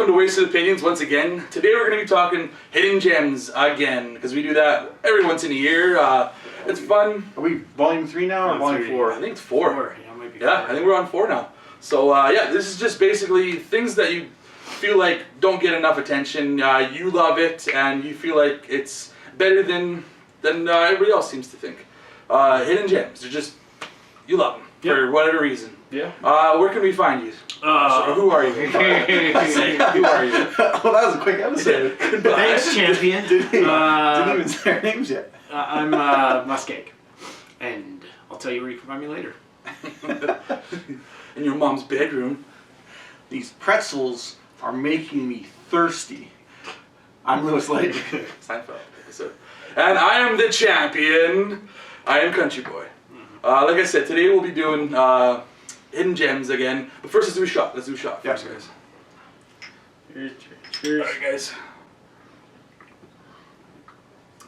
welcome to Wasted Opinions once again. Today we're going to be talking hidden gems again, because we do that every once in a year. It's fun. Are we volume 3 now or volume 4? I think it's 4. Yeah, it might be 4. I think we're on 4 now. So yeah, this is just basically things that you feel like don't get enough attention. You love it, and you feel like it's better than everybody else seems to think. Hidden gems. They're just, you love them for whatever reason. Yeah. Where can we find you? So who are you? Who are you? Oh, that was a quick episode. Thanks, champion. Didn't even say our names yet. I'm MussKeg, and I'll tell you where you can find me later. In your mom's bedroom. These pretzels are making me thirsty. I'm LewisLightning. Seinfeld episode. And I am the champion. I am CountryBoy. Like I said, today we'll be doing hidden gems again. But first, let's do a shot. Let's do a shot first, guys. Cheers. Alright, guys.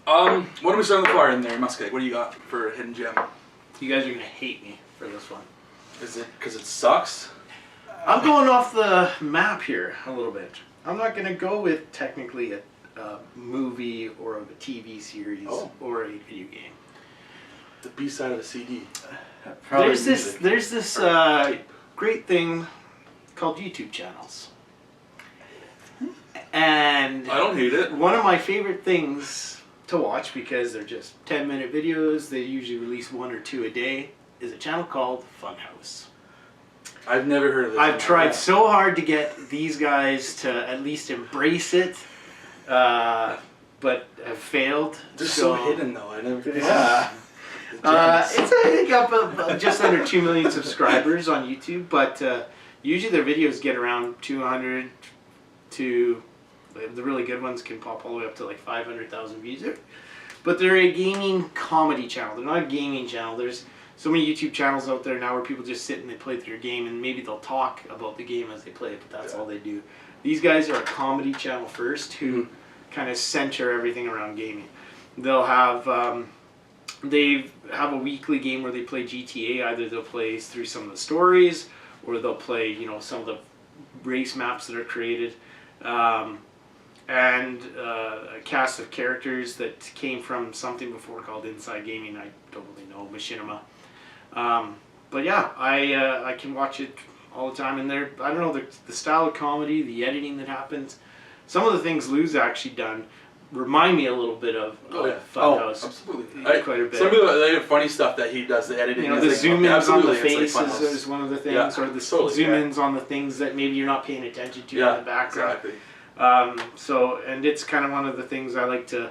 What do we start on the far end there, MussKeg? What do you got for a hidden gem? You guys are gonna hate me for this one. Is it because it sucks? I'm going off the map here a little bit. I'm not gonna go with technically a movie or a TV series or a video game. The B side of the CD. There's this great thing called YouTube channels, and I don't hate it. one of my favorite things to watch, because they're just 10-minute videos, they usually release 1 or 2 a day, is a channel called Funhouse. I've never heard of this. I've tried so hard to get these guys to at least embrace it, but have failed. They're so hidden though. I never. Yeah. It's I think up just under 2 million subscribers on YouTube, but usually their videos get around 200 to, the really good ones can pop all the way up to like 500,000 views. But they're a gaming comedy channel. They're not a gaming channel. There's so many YouTube channels out there now where people just sit and they play their game, and maybe they'll talk about the game as they play it, but that's all they do. These guys are a comedy channel first, who kind of center everything around gaming. They'll have they have a weekly game where they play GTA. Either they'll play through some of the stories, or they'll play, you know, some of the race maps that are created, and a cast of characters that came from something before called Inside Gaming. I don't really know, Machinima. But yeah, I can watch it all the time, and I don't know, the style of comedy, the editing that happens, some of the things Lou's actually done remind me a little bit of Funhouse. Absolutely. Quite a bit. Some of the funny stuff that he does, the editing. You know, the zoom ins on the faces is one of the things, or the zoom ins on the things that maybe you're not paying attention to in the background. Exactly. And it's kind of one of the things I like to.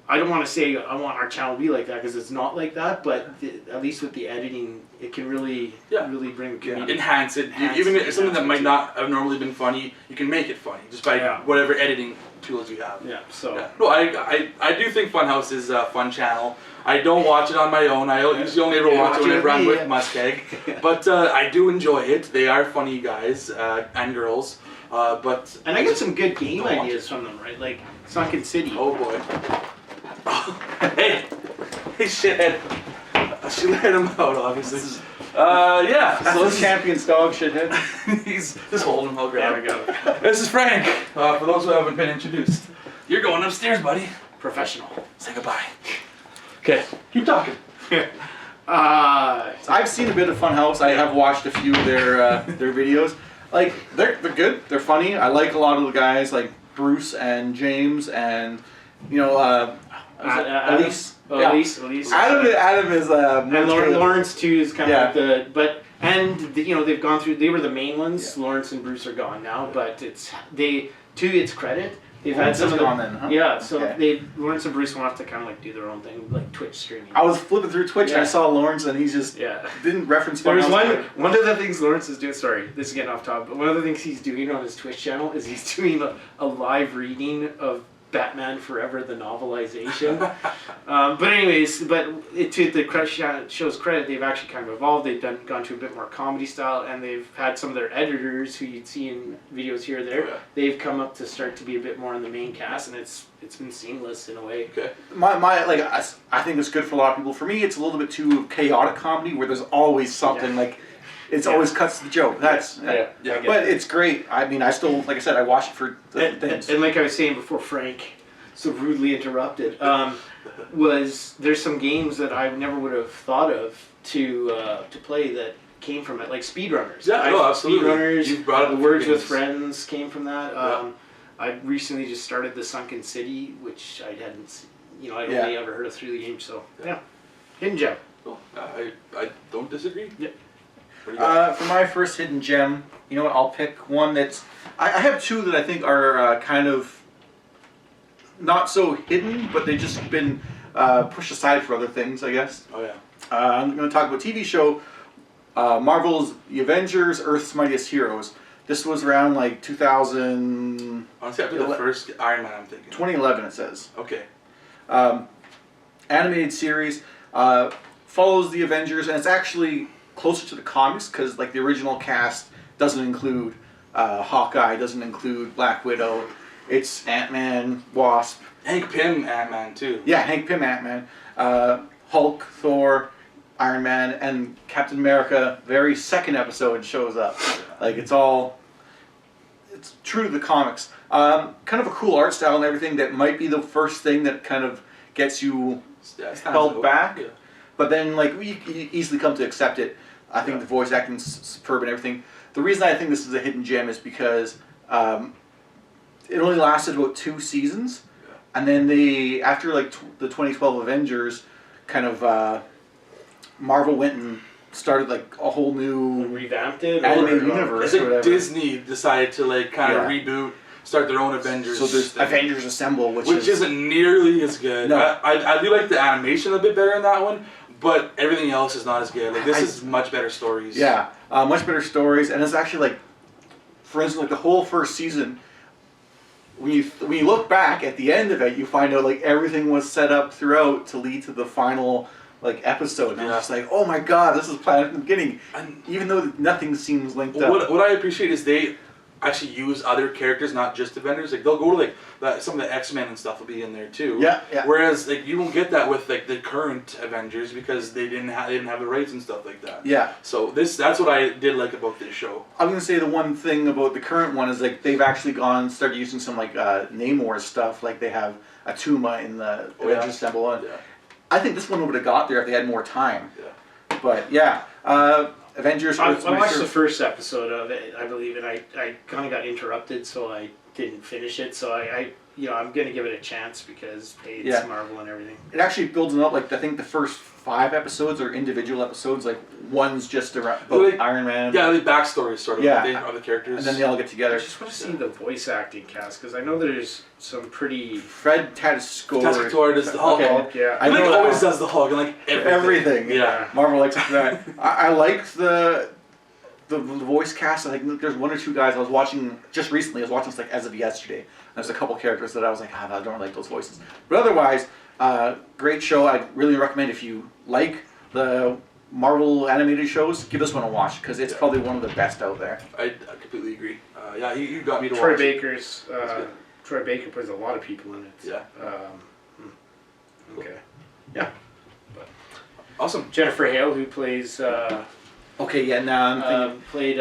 I don't want to say I want our channel to be like that, because it's not like that, but at least with the editing, it can really bring the community. Enhance it. Even if something that might not have normally been funny, you can make it funny just by whatever editing tools you have. Yeah. So. Yeah. No, I do think Funhouse is a fun channel. I don't watch it on my own. I usually only ever watch it whenever I'm with MussKeg. But I do enjoy it. They are funny guys and girls. And I get some good game ideas from them, right? Like Sunken City. Oh boy. Hey shithead. She let him out, obviously. Yeah. That's the champion's dog, shithead. He's just holding him. I'll grab it. This is Frank. For those who haven't been introduced, you're going upstairs, buddy. Professional. Say goodbye. Okay. Keep talking. I've seen a bit of Funhouse. I have watched a few of their videos. Like they're good. They're funny. I like a lot of the guys, like Bruce and James, and you know Elise. Elise. Adam is and Lawrence too is kind of like you know, they've gone through. They were the main ones. Yeah. Lawrence and Bruce are gone now, but to its credit, they've had some of them. Yeah, so Lawrence and Bruce will have to kind of like do their own thing, like Twitch streaming. I was flipping through Twitch and I saw Lawrence, and he's just didn't reference. There's one of the things Lawrence is doing. Sorry, this is getting off topic, but one of the things he's doing on his Twitch channel is he's doing a live reading of Batman Forever, the novelization. But anyways, to the show's credit, they've actually kind of evolved. They've gone to a bit more comedy style, and they've had some of their editors who you'd see in videos here or there. They've come up to start to be a bit more in the main cast, and it's been seamless in a way. Okay. I think it's good for a lot of people. For me, it's a little bit too chaotic comedy where there's always something like It's always cuts to the joke. That's I get but that. it's great. I mean, I still, like I said, I watch it for the things. And like I was saying before, Frank so rudely interrupted. There's some games that I never would have thought of to play that came from it, like speedrunners. Yeah, no, absolutely. Speedrunners. You've brought up The a few Words with games. Friends came from that. Yeah. I recently just started the Sunken City, which I hadn't, I'd Yeah. only ever heard of through the game. So yeah, hidden gem. Oh, I don't disagree. Yep. What do you got? For my first hidden gem, you know what? I'll pick one that's. I have two that I think are kind of not so hidden, but they've just been pushed aside for other things, I guess. Oh yeah. I'm going to talk about a TV show, Marvel's The Avengers: Earth's Mightiest Heroes. This was around like 2000, Honestly, after the first Iron Man, I'm thinking. 2011, it says. Okay. Animated series, follows the Avengers, and it's actually closer to the comics because like the original cast doesn't include Hawkeye, doesn't include Black Widow. It's Ant-Man, Wasp. Hank Pym Ant-Man too. Yeah, Hank Pym Ant-Man, Hulk, Thor, Iron Man, and Captain America. Very second episode shows up. Like it's true to the comics. Kind of a cool art style and everything. That might be the first thing that kind of gets you Yeah, held back. Yeah. But then, like, you easily come to accept it. I think the voice acting's superb and everything. The reason I think this is a hidden gem is because it only lasted about 2 seasons, and then they, after like the 2012 Avengers, kind of Marvel went and started like a whole new Revamped it. animated universe. It's like or whatever. Disney decided to like kind of reboot, start their own Avengers. So there's thing, Avengers Assemble, which isn't nearly as good. No. I do like the animation a bit better in that one, but everything else is not as good. Like this is much better stories. Yeah, much better stories, and it's actually like, for instance, like the whole first season. When you look back at the end of it, you find out like everything was set up throughout to lead to the final like episode. And I was just like, oh my god, this is planned from the beginning. And Even though nothing seems linked up. what I appreciate is they actually use other characters, not just Avengers. Like they'll go to like some of the X-Men and stuff will be in there too. Yeah, yeah. Whereas like you won't get that with like the current Avengers because they didn't have the rights and stuff like that. Yeah. So that's what I did like about this show. I'm gonna say the one thing about the current one is like they've actually started using some like Namor stuff. Like they have Atuma in the Avengers Assemble one. Yeah. I think this one would have got there if they had more time. Yeah. But yeah, Avengers. I Earth's watched Mightiest the first episode of it, I believe, and I kind of got interrupted, so I didn't finish it. So I'm gonna give it a chance because hey, it's Marvel and everything. It actually builds them up. Like I think the first 5 episodes are individual episodes. Like one's just about Like, Iron Man. Yeah, the backstories sort of. Yeah. They are the characters. And then they all get I together. just want to see the voice acting cast because I know there's some pretty. Fred Tatasciore. Tascador does the Hulk. Okay. Yeah. I He like know always that. does the Hulk and like Everything. Yeah. Marvel likes that. I liked the voice cast. I think there's 1 or 2 guys I was watching just recently. I was watching this like as of yesterday. There's a couple characters that I was like, I don't really like those voices. But otherwise, great show. I really recommend if you like the Marvel animated shows, give this one a watch because it's probably one of the best out there. I completely agree. Yeah, you got me to Troy watch. Baker's. Troy Baker plays a lot of people in it. Yeah. Okay. Awesome. Jennifer Hale, who plays Okay, yeah, now I'm thinking. played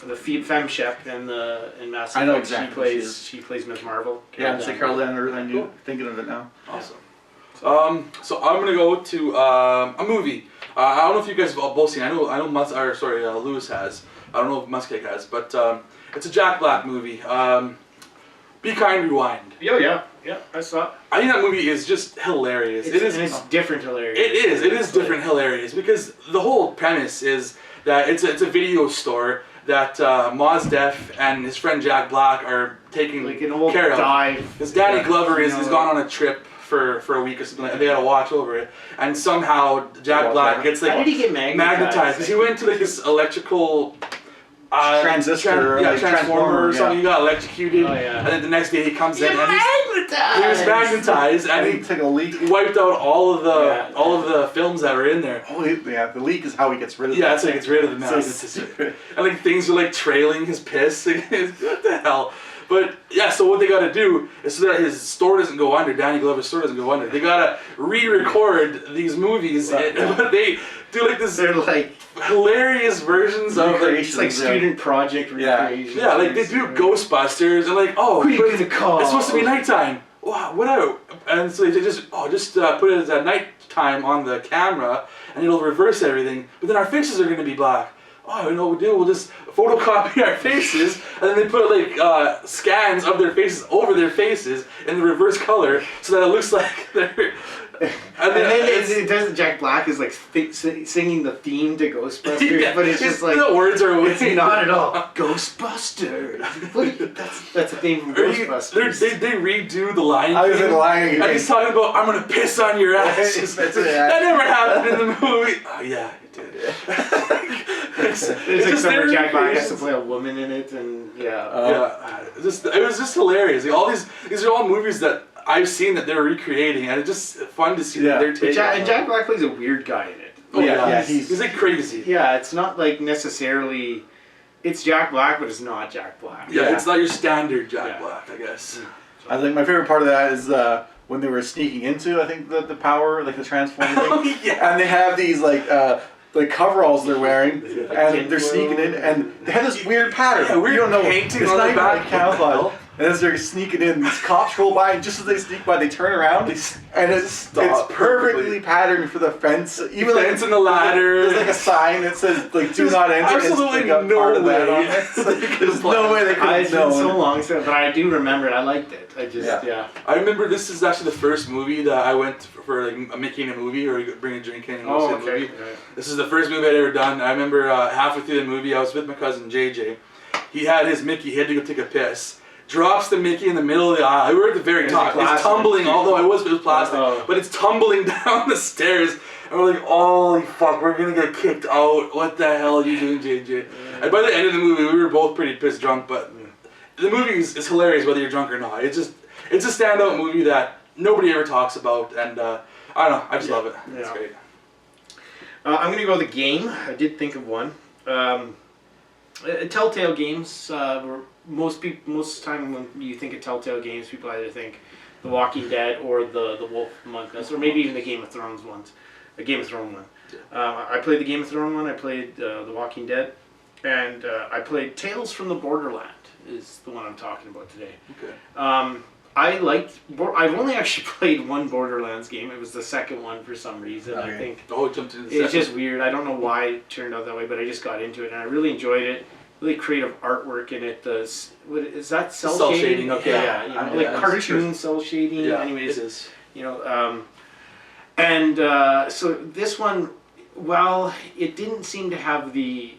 the Femme Shep in Mass Effect. I know exactly who She plays Ms. Marvel. Yeah, it's like Carol Danvers. I'm Cool. thinking of it now. Awesome. So I'm gonna go to a movie. I don't know if you guys have both seen. I know Lewis has. I don't know if MussKeg has, but it's a Jack Black movie. Be Kind, Rewind. Yeah, I saw it. I think that movie is just hilarious. It is. And it's different hilarious. It is different hilarious because the whole premise is that it's a video store that Mos Def and his friend Jack Black are taking Like an old care of. dive. Because Danny Glover you is know, gone on a trip for a week or something, and they had to watch over it. And somehow Jack Black gets How did he get magnetized because he went to like this electrical Transistor, like transformer or something. yeah. He got electrocuted, Oh, yeah. and then the next day he comes in and he was magnetized. magnetized, And and he took a leak. he wiped out all of the films that were in there. Oh, yeah, the leak is how he gets rid of it. Yeah, that's like it's rid of the So magnetism. stupid. And like things are like trailing his piss. What the hell? But yeah, so what they got to do is so that his store doesn't go under, Danny Glover's store doesn't go under. They got to re-record these movies, but they do like this. They're like hilarious versions of like, it's like student project recreations. Yeah, like they do Ghostbusters and like, oh, who you gonna call? It's supposed to be nighttime. Wow, what? And so they just put it as a nighttime on the camera, and it'll reverse everything. But then our faces are gonna be black. Oh, you know what we'll do? We'll just photocopy our faces, and then they put like scans of their faces over their faces in the reverse color, so that it looks like they're. And then it does. Jack Black is like singing the theme to Ghostbusters, but it's just like the words are away. It's not at all Ghostbusters. That's a theme from Ghostbusters. They redo the Lion I was King, in the Lion King. and he's talking about I'm gonna piss on your ass. That never happened in the movie. Oh yeah, it did. There's like some where Jack Black has to play a woman in it, and it was just hilarious. Like, all these are all movies that I've seen that they're recreating, and it's just fun to see that they're taking. And Jack Black plays a weird guy in it. Oh yeah, he's like crazy. Yeah, it's not like necessarily. It's Jack Black, but it's not Jack Black. Yeah, it's not your standard Jack Black, I guess. I think my favorite part of that is when they were sneaking into, I think, the power, like the transforming thing. And they have these like coveralls they're wearing, and they're sneaking in, and they have this weird pattern. Yeah, we don't know. Painting it's on not the even back. like camouflage. And as they're sneaking in, these cops roll by, and just as they sneak by, they turn around, and it's perfectly patterned for the fence. Even fence and the ladder. There's like a sign that says like "Do not enter." Absolutely no way. There's no way they could have It's been so long since, but I do remember it. I liked it. I just I remember this is actually the first movie that I went for like making a movie or bring a drink in and go see a movie. Right. This is the first movie I'd ever done. I remember halfway through the movie, I was with my cousin JJ. He had his Mickey. He had to go take a piss. Drops the Mickey in the middle of the aisle. We were at the very top. It's tumbling, although it was plastic, but it's tumbling down the stairs. And we're like, holy fuck, we're gonna get kicked out. What the hell are you doing, JJ? And by the end of the movie, we were both pretty pissed drunk, but the movie is hilarious whether you're drunk or not. It's a standout movie that nobody ever talks about, and I don't know, I just love it. It's great. I'm gonna go with a game. I did think of one. Telltale games. Most time when you think of Telltale games, people either think The Walking Dead or the Wolf Among Us, or maybe even the Game of Thrones ones. The Game of Thrones one. I played the Game of Thrones one. I played The Walking Dead, and I played Tales from the Borderland. Is the one I'm talking about today. Okay. I've only actually played one Borderlands game. It was the second one for some reason. Okay. I think It jumped into the it's second. just weird. I don't know why it turned out that way, but I just got into it and I really enjoyed it. Really creative artwork in it. Is that cell shading? Okay. Yeah, like cartoon cell shading. Yeah, anyways, it is. So this one, well, it didn't seem to have the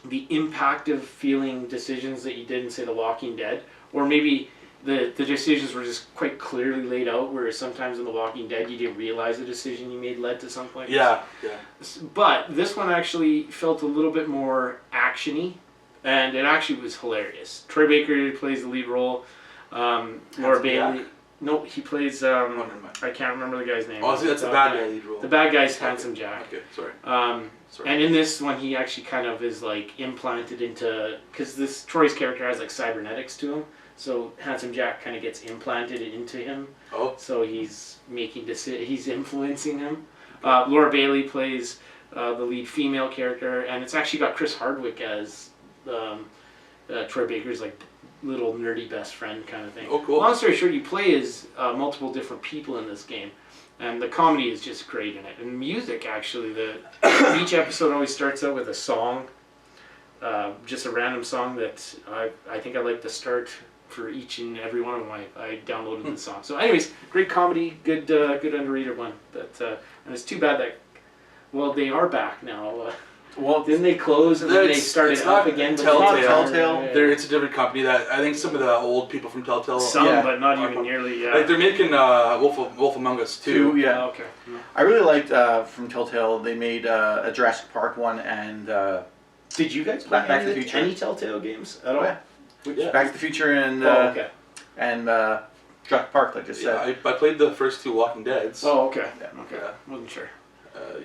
impact of feeling decisions that you did in, say, The Walking Dead, or maybe the decisions were just quite clearly laid out, whereas sometimes in The Walking Dead you didn't realize the decision you made led to something. Yeah. But this one actually felt a little bit more action-y, and it actually was hilarious. Troy Baker plays the lead role. Laura Bailey. No, he plays. I can't remember the guy's name. Oh, see, that's the bad guy lead role. The bad guy's Handsome Jack. Okay, sorry. And in this one, he actually kind of is like implanted into, because this Troy's character has like cybernetics to him. So Handsome Jack kind of gets implanted into him. Oh. So he's making he's influencing him. Laura Bailey plays the lead female character, and it's actually got Chris Hardwick as Troy Baker's like little nerdy best friend kind of thing. Oh, cool. Long story short, you play as multiple different people in this game, and the comedy is just great in it. And music, actually, each episode always starts out with a song, just a random song that I think I like to start for each and every one of them. I downloaded the song. So anyways, great comedy, good underrated one. And it's too bad that, well, they are back now. Well, didn't they close and then they started up again? Telltale. It's a different company that I think some of the old people from Telltale. But not even nearly. Like they're making Wolf Among Us too. Yeah. Okay. I really liked from Telltale. They made a Jurassic Park one and. Did you guys play Back to the Future? any Telltale games at all? Yeah. Back to the Future and Jurassic Park, like I just said. I played the first two Walking Deads. Oh, okay. Okay. Yeah. Wasn't sure.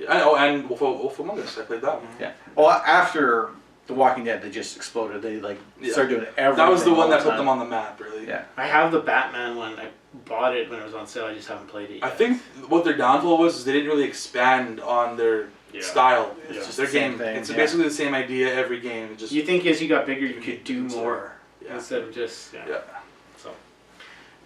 And Wolf Among Us. I played that one. Yeah. Well, after The Walking Dead, they just exploded. They Yeah. started doing everything. That was the one all that put time. them on the map, really. Yeah. I have the Batman one. I bought it when it was on sale. I just haven't played it yet. I think what their downfall was is they didn't really expand on their style. Yeah. It's just their the same game. thing, It's yeah. basically the same idea every game. It just You think as you got bigger, you could do It's more yeah. instead of just Yeah. So,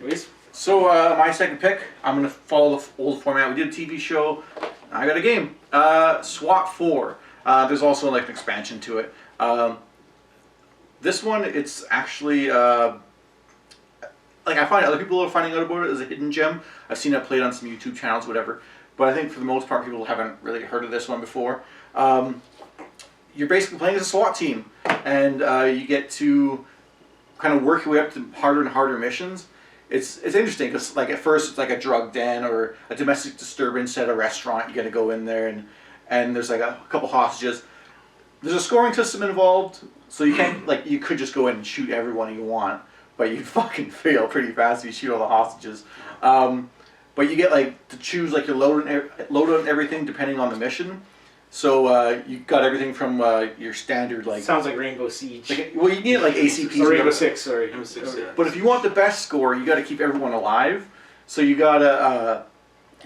anyways, So my second pick, I'm gonna follow the old format. We did a TV show. I got a game. SWAT 4. There's also like an expansion to it. This one, it's actually like I find other people are finding out about it as a hidden gem. I've seen it played on some YouTube channels, whatever. But I think for the most part, people haven't really heard of this one before. You're basically playing as a SWAT team, and you get to kind of work your way up to harder and harder missions. It's interesting because like at first it's like a drug den or a domestic disturbance at a restaurant. You got to go in there and there's like a couple hostages. There's a scoring system involved, so you can't like you could just go in and shoot everyone you want, but you fucking fail pretty fast if you shoot all the hostages. But you get like to choose like your loadout and everything depending on the mission. So you got everything from your standard like. sounds like Rainbow Siege. Like, well, you need like ACPs. Or Rainbow Six, sorry. Rainbow Six, yeah. But if you want the best score, you got to keep everyone alive. So you gotta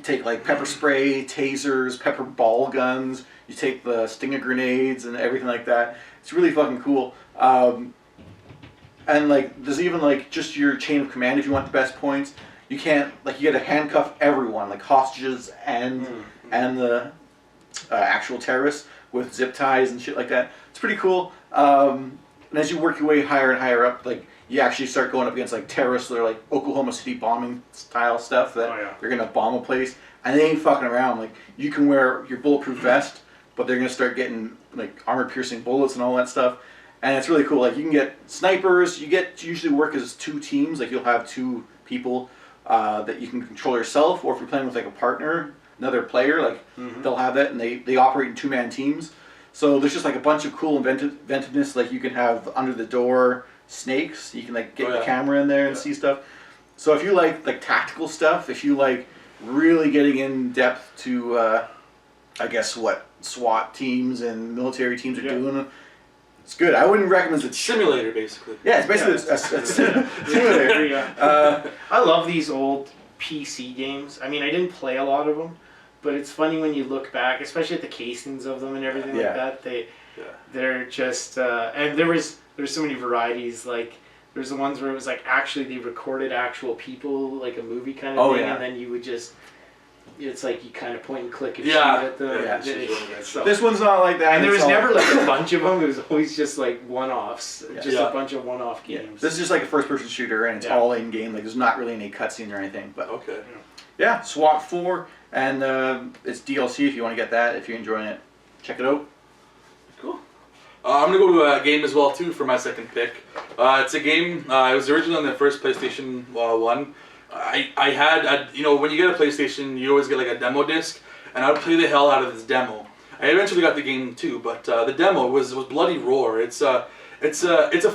take like pepper spray, tasers, pepper ball guns. You take the stinger grenades and everything like that. It's really fucking cool. And like there's even like just your chain of command if you want the best points. You can't like you got to handcuff everyone like hostages and the actual terrorists with zip ties and shit like that. It's pretty cool. And as you work your way higher and higher up, like you actually start going up against like terrorists that are like Oklahoma City bombing style stuff that they're gonna bomb a place and they ain't fucking around. Like you can wear your bulletproof vest, but they're gonna start getting like armor piercing bullets and all that stuff. And it's really cool. Like you can get snipers. You get to usually work as two teams. Like you'll have two people that you can control yourself, or if you're playing with like a partner, another player, like they'll have that, and they operate in 2-man teams. So there's just like a bunch of cool inventiveness. Like you can have under the door snakes. You can like get the camera in there and see stuff. So if you like tactical stuff, if you like really getting in depth to, I guess what SWAT teams and military teams are doing, it's good. I wouldn't recommend it. Simulator, basically. Yeah, it's basically a simulator. I love these old PC games. I mean, I didn't play a lot of them, but it's funny when you look back, especially at the casings of them and everything like that. They're just and there's so many varieties. Like there's the ones where it was like actually they recorded actual people, like a movie kind of thing, and then you would just. It's like you kind of point and click and shoot at them. So this one's not like that. And there was never like a bunch of them. It was always just like one-offs. Just a bunch of one-off games. This is just like a first-person shooter, and it's all in-game. Like there's not really any cutscene or anything. But yeah, SWAT 4, and it's DLC if you want to get that. If you're enjoying it, check it out. Cool. I'm gonna go to a game as well too for my second pick. It's a game. It was originally on the first PlayStation 1. I had, you know, when you get a PlayStation, you always get like a demo disc, and I would play the hell out of this demo. I eventually got the game too, but the demo was bloody roar. It's a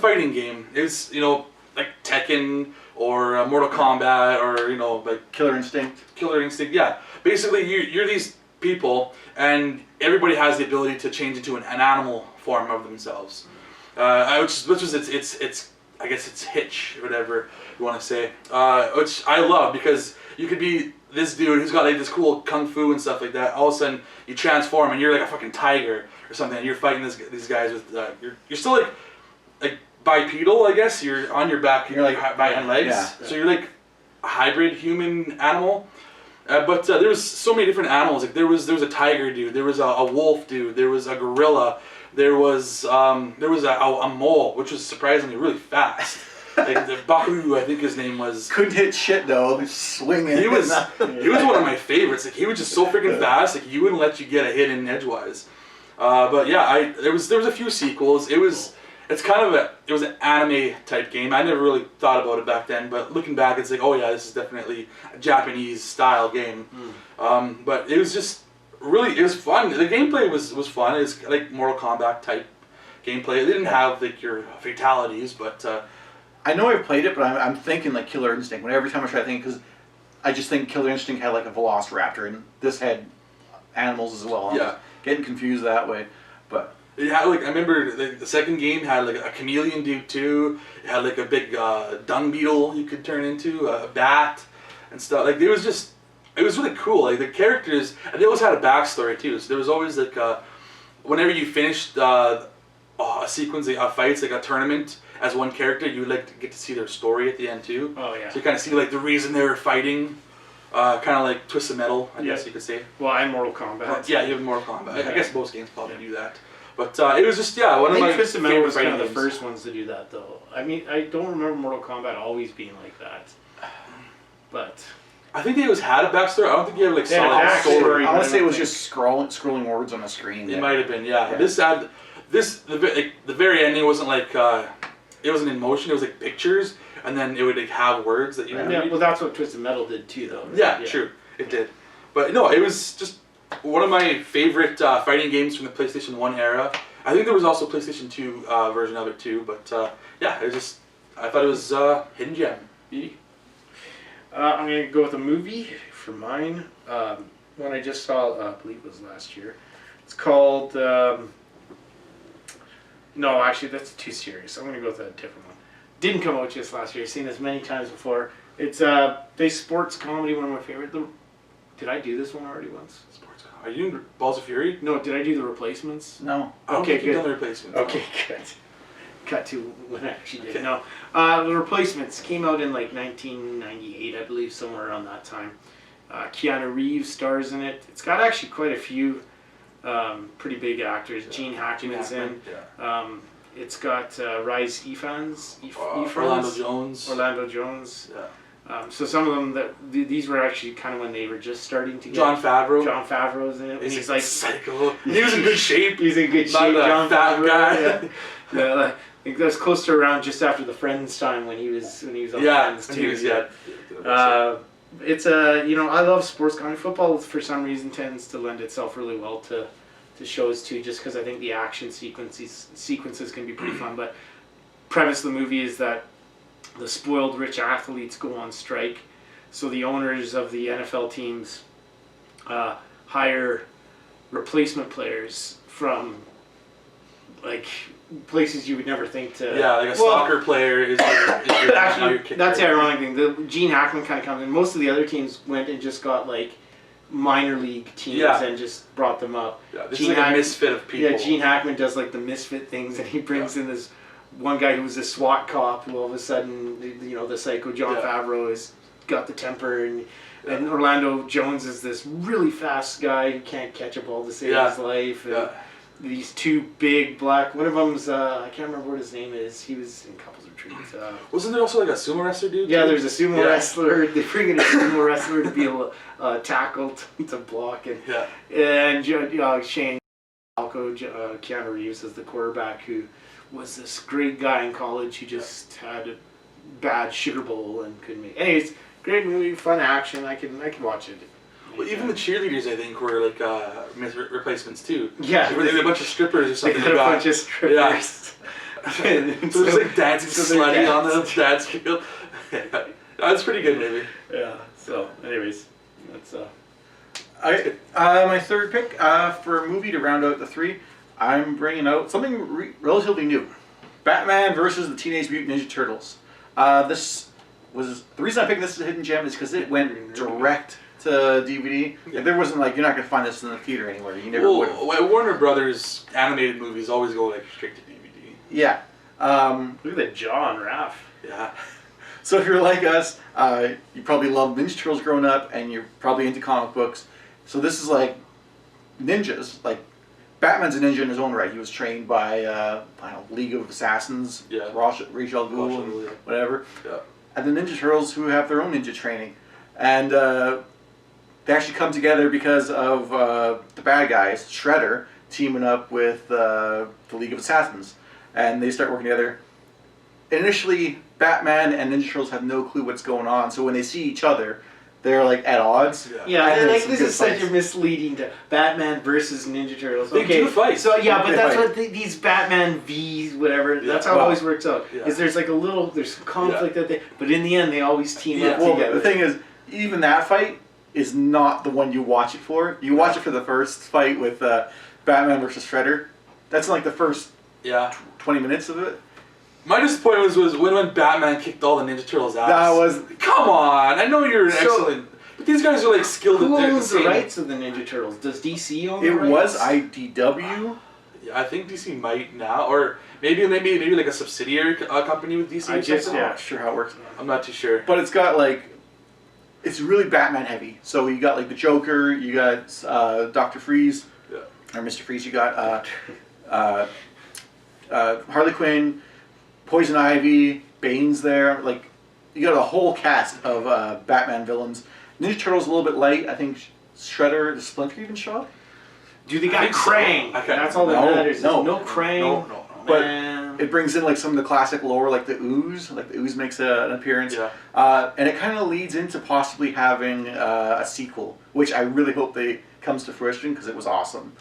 fighting game. It's, you know, like Tekken or Mortal Kombat or, you know, like Killer Instinct. Killer Instinct. Yeah, basically you're these people, and everybody has the ability to change into an animal form of themselves. Which was its I guess it's hitch or whatever you want to say, which I love because you could be this dude who's got like this cool kung fu and stuff like that. All of a sudden you transform and you're like a fucking tiger or something, and you're fighting these guys with you're still like bipedal, I guess. You're on your back, you're like by hand legs, so you're like a hybrid human animal. But there was so many different animals. Like there was a tiger dude, there was a wolf dude, there was a gorilla. There was a mole, which was surprisingly really fast. Like the Baku, I think his name was. Couldn't hit shit though, swinging. He was one of my favorites. Like he was just so freaking fast. Like he wouldn't let you get a hit in edgewise. But yeah, there was a few sequels. It was an anime type game. I never really thought about it back then, but looking back, it's like, oh yeah, this is definitely a Japanese style game. But it was just. Really, it was fun. The gameplay was fun. It's like Mortal Kombat type gameplay. It didn't have like your fatalities, but I know I've played it, but I'm thinking like Killer Instinct. Every time I try to think, because I just think Killer Instinct had like a Velociraptor, and this had animals as well. I'm getting confused that way, but Yeah, like I remember the second game had like a chameleon dude too. It had like a big dung beetle you could turn into, a bat and stuff. Like it was really cool. Like the characters, and they always had a backstory too. So there was always like whenever you finished a sequence of fights, like a tournament, as one character, you would like to get to see their story at the end too. Oh yeah. So you kind of see like the reason they were fighting, kind of like Twisted Metal, I guess you could say. Well, and Mortal Kombat. Yeah, you have Mortal Kombat. Yeah. I guess most games probably do that. But it was just one of my Twisted Metal favorite was kind fighting of the games. first ones to do that, though. I mean, I don't remember Mortal Kombat always being like that. But I think they always had a backstory. I don't think you have like They had a solid backstory. story. I want to say it was just scrolling words on the screen. It might have been, yeah. Yeah. The very ending wasn't like it wasn't in motion. It was like pictures, and then it would like have words that you would yeah, read. well, that's what Twisted Metal did too, though. Right? Yeah, true, it did. But no, it was just one of my favorite fighting games from the PlayStation 1 era. I think there was also a PlayStation 2 version of it too, but yeah, I thought it was hidden gem. I'm going to go with a movie for mine. One I just saw, I believe it was last year. It's called, no, actually that's too serious. I'm going to go with a different one. Didn't come out just last year. I've seen this many times before. It's based sports comedy, one of my favorite. Did I do this one already once? Sports. Are you doing Balls of Fury? No, did I do The Replacements? No. I don't Okay, think you've good. done the replacements. Okay, good. Cut to when I actually did. No, The Replacements came out in like 1998, I believe, somewhere around that time. Keanu Reeves stars in it. It's got actually quite a few pretty big actors. Yeah. Gene Hackman's in. Yeah. It's got Rhys Ifans. Orlando Jones. Orlando Jones. Yeah. So some of them these were actually kind of when they were just starting to get. John Favreau. John Favreau's in it. And he's like psycho. He was in good shape. He's in good Not shape. a John fat Favreau. guy. Yeah. Yeah, I think that was close to around just after the Friends time when he was on Friends too. He was, yeah. It's I love sports comedy. Football for some reason tends to lend itself really well to shows too, just because I think the action sequences can be pretty fun. But premise of the movie is that the spoiled rich athletes go on strike, so the owners of the NFL teams hire replacement players from like places you would never think to. Yeah, like a soccer player is your Actually, kicker. that's the ironic thing. The Gene Hackman kind of comes in. Most of the other teams went and just got like minor league teams and just brought them up. Yeah, this Gene is like Hack- a misfit of people. Yeah, Gene Hackman does like the misfit things, and he brings in this one guy who was a SWAT cop who all of a sudden, the psycho John Favreau has got the temper, and Orlando Jones is this really fast guy who can't catch a ball to save his life. And these two big black, one of them's, I can't remember what his name is. He was in Couples Retreat. Wasn't there also like a sumo wrestler dude? Yeah, too? there's a sumo wrestler. They bring in a sumo wrestler to be a tackle to block, and Shane Falco, Keanu Reeves is the quarterback who was this great guy in college who just had a bad sugar bowl and couldn't make. Anyways, great movie, fun action. I can watch it. Well, even the cheerleaders, I think, were like replacements too. Yeah, Were they a bunch of strippers or something? They got a bunch of strippers. Yeah. So there's like dancing slutty on the dance field. That's pretty good, maybe. Yeah. So, anyways, that's my third pick for a movie to round out the three. I'm bringing out something relatively new: Batman versus the Teenage Mutant Ninja Turtles. This was the reason I picked this as a hidden gem is because it went direct to DVD. Yeah. There wasn't like you're not gonna find this in the theater anywhere. You never would. Warner Brothers animated movies always go like straight to DVD. Yeah. look at the jaw on Raph. Yeah. So if you're like us, you probably loved Ninja Turtles growing up, and you're probably into comic books. So this is like ninjas. Like Batman's a ninja in his own right. He was trained by I don't know, League of Assassins, Ra's al Ghul, and whatever. Yeah. And the Ninja Turtles who have their own ninja training, and they actually come together because of the bad guys, Shredder, teaming up with the League of Assassins, and they start working together. Initially, Batman and Ninja Turtles have no clue what's going on, so when they see each other, they're like at odds. Yeah, and like some this good is such fights. a misleading to Batman versus Ninja Turtles. They do fight. So yeah, but They that's fight. what these Batman V's, whatever. Yeah. That's how it always works out. Yeah. Is there's like there's conflict that but in the end they always team up Well, together. the thing is, even that fight is not the one you watch it for. You watch it for the first fight with Batman versus Shredder. That's like the first Yeah. 20 minutes of it. My disappointment was when Batman kicked all the Ninja Turtles' ass. That was... Come on! I know you're an excellent... But these guys are like skilled Who at their owns the rights of the Ninja Turtles? Does DC own the rights? It was IDW. Yeah, I think DC might now, or maybe like a subsidiary company with DC. I or just something. I'm not sure how it works. I'm not too sure. But it's got like... It's really Batman heavy. So you got like the Joker, you got Dr. Freeze, Yeah. or Mr. Freeze, you got Harley Quinn, Poison Ivy, Bane's there. Like, you got a whole cast of Batman villains. Ninja Turtles a little bit light. I think Shredder, the Splinter even show up. Do they I got think so. Krang? I can't- That's all that No, matters. no. No Krang. No. But Man. it brings in like some of the classic lore, like the Ooze. Like the Ooze makes an appearance. Yeah. And it kind of leads into possibly having a sequel, which I really hope comes to fruition because it was awesome.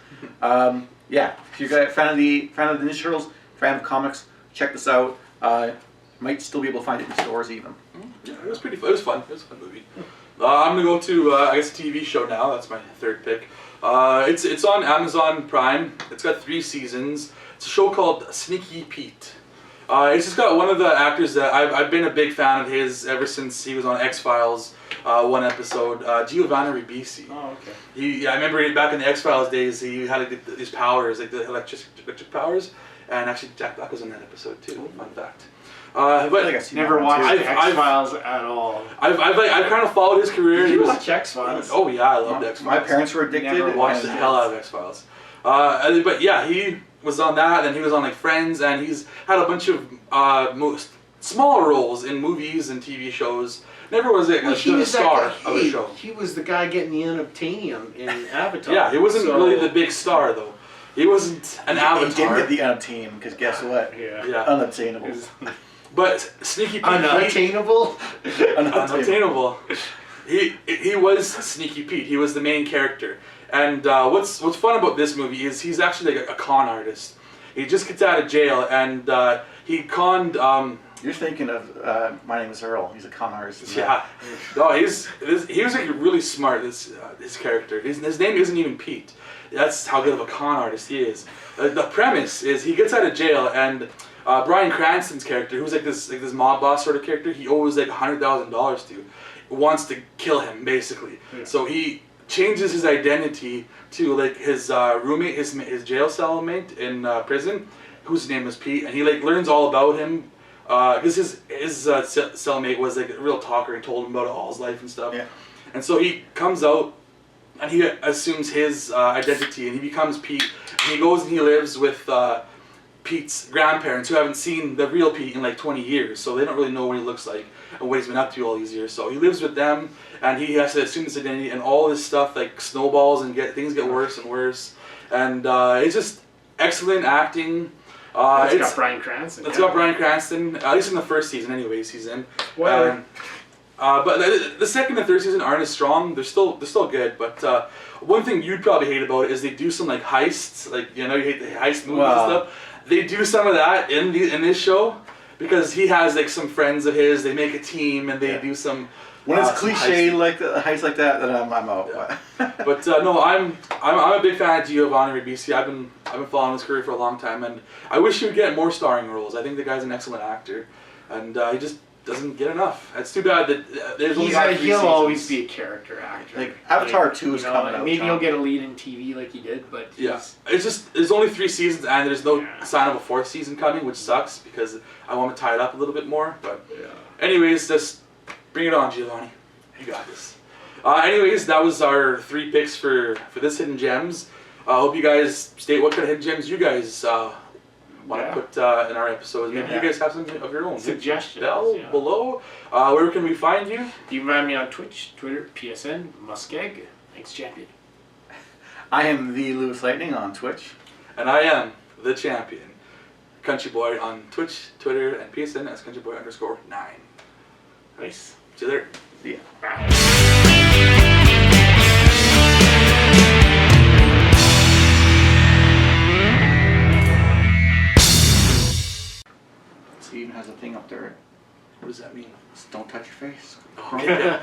Yeah, if you're a fan of the Ninja Turtles, fan of comics, check this out. Might still be able to find it in stores even. Yeah, it was pretty fun. It was fun. It was a fun movie. I'm gonna go to I guess a TV show now. That's my third pick. It's on Amazon Prime. It's got 3 seasons. It's a show called Sneaky Pete. It's just got one of the actors that I've been a big fan of his ever since he was on X-Files, one episode, Giovanni Ribisi. Oh, okay. I remember back in the X-Files days, he had these powers, like the electric powers, and actually Jack Black was in that episode too, fun fact. I But think I've seen Never that one, watched too. X-Files at all. I've kind of followed his career. Did He you was- watch X-Files? Oh yeah, I loved X-Files. My parents were addicted. Never Watched the and- hell out of X-Files. But yeah, he was on that, and he was on like Friends, and he's had a bunch of most smaller roles in movies and TV shows. Never was a star of a show. He was the guy getting the unobtainium in Avatar. Yeah, he wasn't So- really the big star though. He wasn't an He avatar. did get the unobtainium, because guess what? Yeah. Yeah, Unobtainable. but Sneaky Pete. Unattainable? Unattainable. He was Sneaky Pete. He was the main character. And what's fun about this movie is he's actually like a con artist. He just gets out of jail and he conned. You're thinking of My Name is Earl. He's a con artist. Yeah. No, he was like really smart. His character. His name isn't even Pete. That's how good of a con artist he is. The premise is he gets out of jail and Bryan Cranston's character, who's like this mob boss sort of character, he owes like $100,000 to, wants to kill him basically. Yeah. So he changes his identity to like his roommate, his jail cellmate in prison, whose name was Pete, and he like learns all about him because his cellmate was like a real talker and told him about all his life and stuff. Yeah. And so he comes out and he assumes his identity and he becomes Pete, and he goes and he lives with Pete's grandparents, who haven't seen the real Pete in like 20 years, so they don't really know what he looks like and what he's been up to all these years. So he lives with them, and he has to assume this identity, and all this stuff like snowballs and things get worse and worse. And it's just excellent acting. It's got Bryan Cranston. It's got Bryan Cranston, at least in the first season anyways, he's in. Well, But the second and third season aren't as strong. They're still good. But one thing you'd probably hate about it is they do some like heists. Like, you know, you hate the heist movies and stuff. They do some of that in this show because he has like some friends of his. They make a team and they do some. When it's some cliche heist. like the heist like that, then I'm out. Yeah. But no, I'm a big fan of Giovanni Ribisi. I've been following his career for a long time, and I wish he would get more starring roles. I think the guy's an excellent actor, and he just doesn't get enough. It's too bad that there's only 3 he'll seasons. always be a character actor. Like, Avatar 2 is coming out, Maybe John. he'll get a lead in TV like he did, but Yeah, it's just there's only 3 seasons and there's no sign of a 4th season coming, which sucks because I want to tie it up a little bit more. But anyways, just bring it on, Giovanni. You got this. Anyways, that was our 3 picks for this Hidden Gems. I hope you guys state what kind of hidden gems you guys want to put in our episodes. Maybe you guys have some of your own Suggestions, down below. Where can we find you? You can find me on Twitch, Twitter, PSN, MussKeg. Thanks, champion. I am the LewisLightning on Twitch. And I am the champion. CountryBoy on Twitch, Twitter, and PSN as CountryBoy_9. Nice. See you there. Yeah. Steven has a thing up there. What does that mean? Just don't touch your face. Okay.